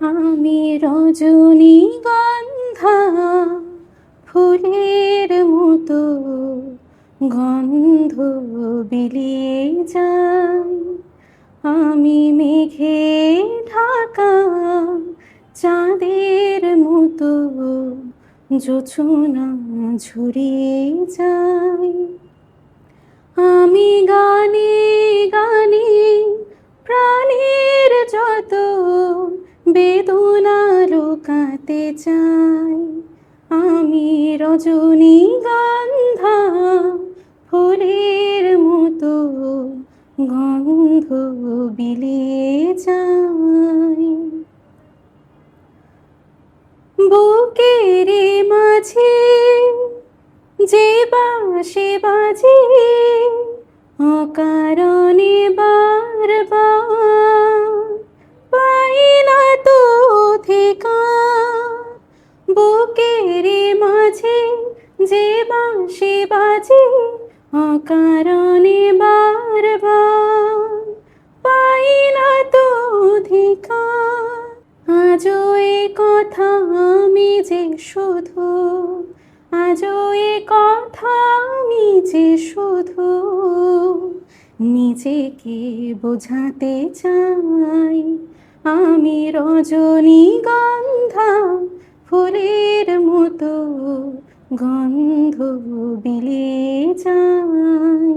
আমি রজনীগন্ধা ফুলের মতো গন্ধ বিলিয়ে যাই। আমি মেঘে ঢাকা চাঁদের মতো জোছনা ঝরিয়ে যাই। আমি গানে গানে প্রাণের যত বেদনা লুকাতে চাই। আমি রজনীগন্ধা ফুলের মতো গন্ধ বিলিয়ে যাই। বুকের মাঝে যে বাঁশি বাজে অকারণে বারবার, পাই না তো অধিকার। বুকের মাঝে যে বাঁশি বাজে অকারণে বারবার, পাই না তো অধিকার। আজও এ কথা আমি যে শুধু, আজও এ কথা আমি যে শুধু নিজেকে বোঝাতে চাই। আমি রজনীগন্ধা ফুলের মতো গন্ধ বিলিয়ে যাই।